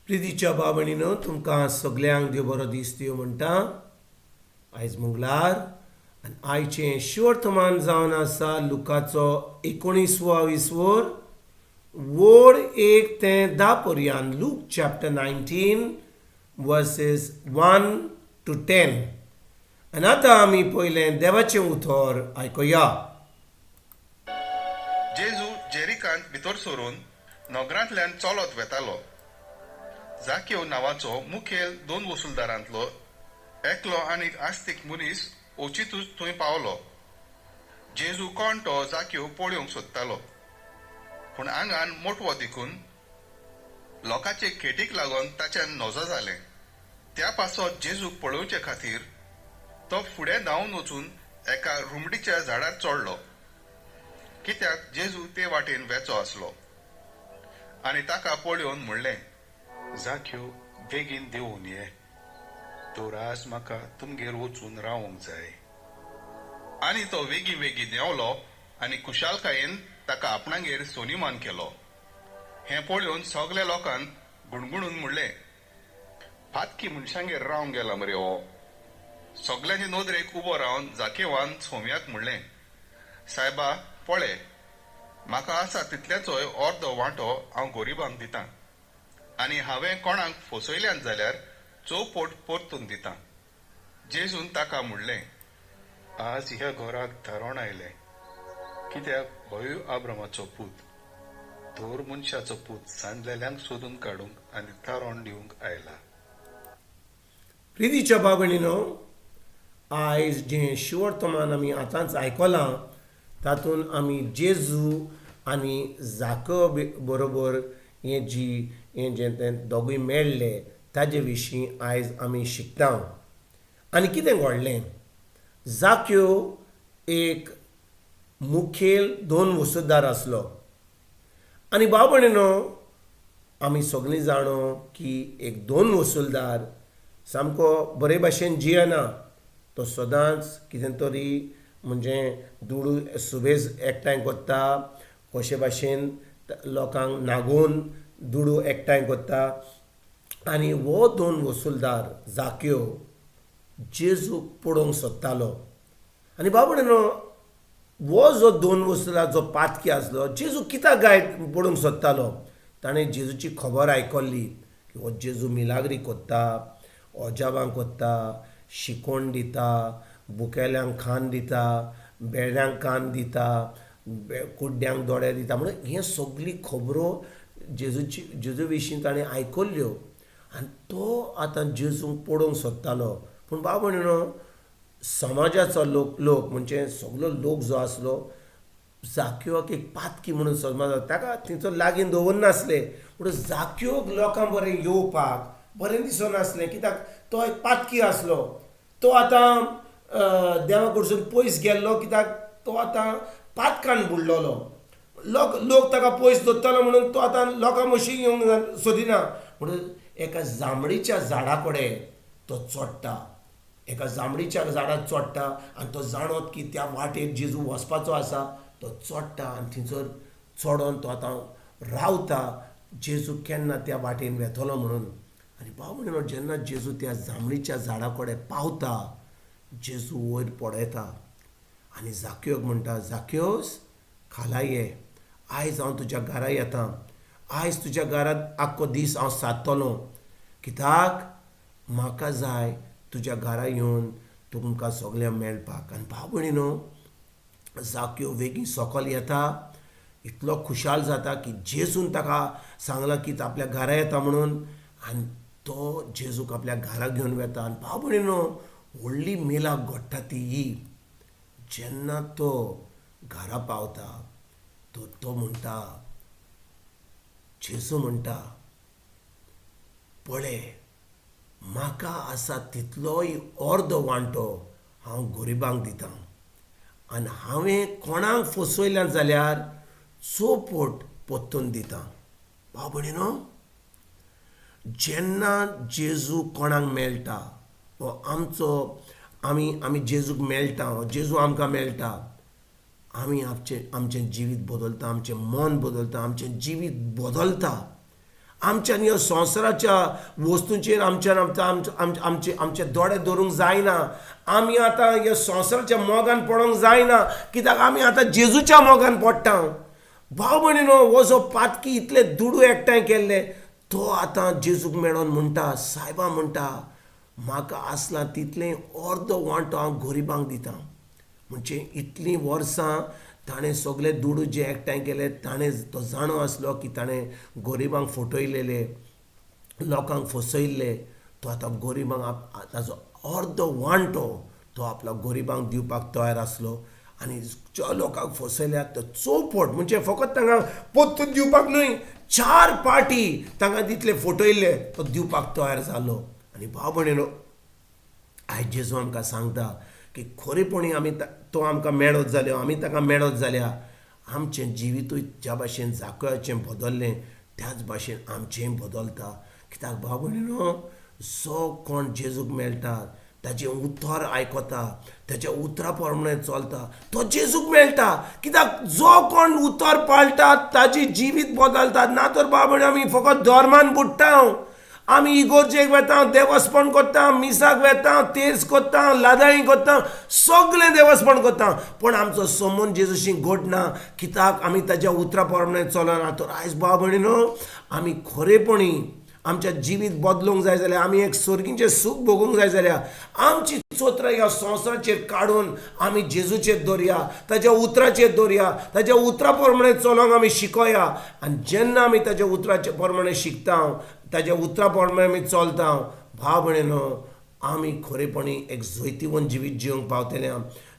प्रितीच्या बाबणीनो तुमकां सगल्यांक देव बरो दीस दिवं म्हणटा. आयज मंगळार आनी आयचें शिवर्तमान जावन आसा लुकाचो 19 वोड 1 ते 10 पर्यंत. लूक चॅप्टर 19 वर्सेस 1 to 10. आनी आतां आमी पयलें देवाचें उतर आयकुया. जेजू जेरिकांत भितर सरून नगरांतल्यान चलत वेतालो. जाकेव नांवाचो मुखेल 2 वसुलदारांतलो एकलो आनीक आस्तीक मनीस ओचितूच थंय पावलो. जेजू कोण तो जाकेव पळोवंक सोदतालो, पूण आंगान मोटवो देखून लोकांचे खेटीक लागून ताच्यान नजो जालें. त्या पासत जेजूक पळोवचे खातीर तो फुडें धांवन वचून एका रुमडीच्या झाडार चडलो, कित्याक जेजू ते वाटेन वेचो आसलो. आनी ताका पळोवन म्हणलें, जाकेव बेगीन देंवून ये, तो रास म्हाका तुमगेर वचून रावंक जाय. आनी तो वेगी देंवलो आनी कुशालकायेन ताका आपणागेर सोनीमान केलो. हें पळोवन सगल्या लोकांन गुणगुणून म्हणलें, फातकी मनशांगेर रावंक गेला मरे हो. सगल्यांचे नदरेक उबो रावन जाकेवान सोम्याक म्हणलें, सायबा पळय, म्हाका आसा तितल्याचोय अर्दो वांटो हांव गरिबांक दितां, आनी हांवें कोणाक फसयल्यान जाल्यार चौपट परतून दितां. जेजून ताका म्हणलें, आज ह्या घराक धारोण आयलें, कित्याक होय आब्रामाचो पूत. थोर मनशाचो पूत सांडलेल्यांक सोदून काडूंक आनी धारोण दिवंक आयला. प्रितीच्या बाबणीनो, आयज जें शिवर्तमान आमी आतांच आयकलां तातूंत आमी जेजू आनी जाकब बरोबर हें जें तें दोगूय मेळ्ळे ताजे विशीं आयज आमी शिकता. आनी कितें घडलें? जाक्यो एक मुखेल 2 वसुलदार आसलो. आनी बाबणीनो, आमी सगळीं जाणो की एक 2 वसुलदार सामको बरे भाशेन जियेना. तो सदांच कितें तरी म्हणजे दुडू सुबेज एकठांय करता, कशे भाशेन लोकांक नागोवन दुडू एकठांय करता. आनी हो 2 वसुलदार जाक्यो जेजूक पळोवंक सोदतालो. आनी बाबडीनो, हो जो 2 वसुलदार जो पातकी आसलो, जेजू कित्याक गाय पळोवंक सोदतालो? ताणें जेजूची खबर आयकल्ली की हो जेजू मिलाग्री कोत्ता, ओजाबांक कोत्ता, शिकोण दिता, बुकेल्यांक खाण दिता, बेड्यांक कान दिता, कुड्ड्यांक दोळे दिता. म्हणून हे सगळी खबरो जेजू विशीं ताणें आयकल्ल्यो. आनी तो आतां जेजूक पळोवंक सोदतालो. पूण बाबणीनो, समाजाचो लोक म्हणजे सगळो लोक जो आसलो, जाक्योक एक पातकी म्हणून समजलो. ताका थंयचो लागीं दवरनासले. पूण जाक्योक लोकांक बरें येवपाक बरें दिसनासलें, कित्याक तो एक पातकी आसलो. तो आतां देवा कडसून पयस गेल्लो, कित्याक तो आतां पातकान बुडलोलो. लोक ताका पयस दवरतलो म्हणून तो आतां लोकां मशीं येवंक सोदिना. म्हणून एका जांबळीच्या झाडा कडेन तो चडटा. एका जांबळीच्या झाडार चडटा आनी तो जाणत की त्या वाटेर जेजू वचपाचो आसा, तो चडटा आनी थंयसर चडोन तो आतां रावता जेजू केन्ना त्या वाटेन वेतलो म्हणून. आनी बाबडीनो, जेन्ना जेजू त्या जांबळीच्या झाडा कडेन पावता, जेजू वयर पडयता आनी जाक्योक म्हणटा, जाक्योस, खाला ये, आयज हांव तुज्या घरा येतां. आयज तुज्या घरांत आख्खो दीस हांव सादतलों, कित्याक म्हाका जाय तुज्या घरा येवन तुमकां सगळ्यांक मेळपाक. आनी भाव जाक्यो बेगीन सकयल येता, इतलो खुशाल जाता की जेजून ताका सांगलां की आपल्या घरा येता म्हणून. आनी तो जेजूक आपल्या घरा घेवन वता. आनी भाव व्हडली मेलाक घडटा ती ही, जेन्ना तो घरा पावता तो म्हणटा, जेजू म्हणटा, पळय, म्हाका आसा तितलोय अर्दो वांटो हांव गरिबांक दितां, आनी हांवें कोणाक फसयल्यान जाल्यार चौपट परतून दितां. बाबडीनो, जेन्ना जेजू कोणाक मेळटा, आमी जेजूक मेळटा, जेजू आमकां मेळटा, आमी आमचें जिवीत बदलता, आमचें मन बदलता, आमचें जिवीत बदलता. आमच्यान ह्या संवसाराच्या वस्तूंचेर आमच्यान आमचे दोळे दवरूंक जायना. आमी आतां ह्या संवसाराच्या मोगान पडोंक जायना, कित्याक आमी आतां जेजूच्या मोगान पडटा. भाव भयणीनो, हो जो पातकी इतले दुडू एकठांय केल्ले, तो आतां जेजूक मेळोन म्हणटा, सायबा म्हणटा, म्हाका आसला तितलें अर्द वांटो हांव गरिबांक दितां. म्हणजे इतलीं वर्सां ताणें सगळे दुडू जे एकठांय केले, ताणें तो जाणो आसलो की ताणें गरिबांक फटयलेले, लोकांक फसयल्ले. तो आतां गरिबांक ताजो अर्द वांटो तो आपल्या गरिबांक दिवपाक तयार आसलो. आनी ज्या लोकांक फसयल्यात तो चौपट, म्हणजे फकत तांकां पोत्तून दिवपाक न्हय, 4 पाटी तांकां तितले फटयल्ले तो दिवपाक तयार जालो. आनी भाव भयणीनो, आयज जेजू आमकां सांगता की खरेपणी आमी तो आमकां मेळत जाल्यार, आमी ताका मेळत जाल्यार आमचें जिवितूय ज्या भाशेन जाकयाचें बदल्लें त्याच भाशेन आमचेंय बदलता. कित्याक भाव भयणीनो, जो कोण जेजूक मेळटा, ताचें उतर आयकता, ताच्या उतरा प्रमाणे चलता, तो जेजूक मेळटा. कित्याक जो कोण उतर पाळटा ताची जिवीत बदलता. ना तर भाव भयणी आमी फकत धर्मान बुडटा, आमी इगोर्जेक वेता, देवस्पण करता, मिसाक वेता, तेर्स करता, लादाई करता, सगळें देवस्पण करता, पण आमचो संबंद जेजूशी घट ना. कित्याक आमी ताच्या उतरा प्रमाणे चलना. तर आयज भाव भयणीनो, आमी खरेपणी आमच्या जिवीत बदलूंक जाय जाल्यार, आमी एक सर्गीचें सूख भोगूंक जाय जाल्यार आमची चोत्रां ह्या संवसाराचेर काडून आमी जेजूचेर दवरया, ताच्या उतराचेर दवरया, ताच्या उतरा प्रमाणे चलोंक आमी शिकोया. आनी जेन्ना आमी ताच्या उतराचे प्रमाणे शिकता, ताच्या उतरा प्रमाणे आमी चलता, भाव भयणीनो, आमी खरेपणी एक जैतिवंत जिवीत जिवंक पावतले.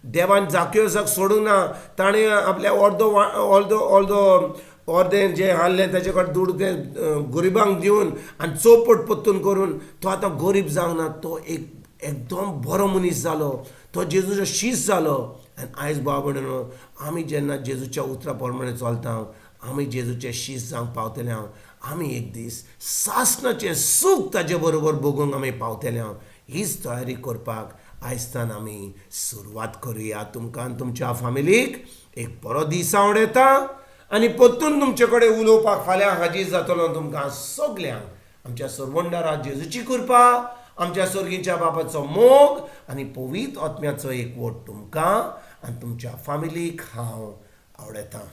देवान जाकेवसाक सोडूंक ना. ताणें आपल्या अर्दें जें हाडलें ताचे कडेन दूड तें गरिबांक दिवन आनी चौपट पत्तून करून तो आतां गरीब जावंक ना. तो एकदम बरो मनीस जालो, तो जेजूचो शीश जालो. आनी आयज भाव भयणीनो, आमी जेन्ना जेजूच्या उतरा प्रमाणे चलता, आमी जेजूचे शीश जावंक पावतले. आमी एक दीस सासणाचें सूख ताचे बरोबर भोगूंक आमी पावतले. हीच तयारी करपाक आयजतान आमी सुरवात करुया. तुमकां आनी तुमच्या फॅमिलीक एक बरो दीस आवडटा आनी परतून तुमचे कडेन उलोवपाक फाल्यां हाजीर जातलो. तुमकां सगल्यांक आमच्या सर्वंडारा जेजूची कृपा, आमच्या सर्गीच्या बापाचो मोग आनी पवित्र आत्म्याचो एकवट तुमकां आनी तुमच्या फॅमिलीक हांव आवडटां.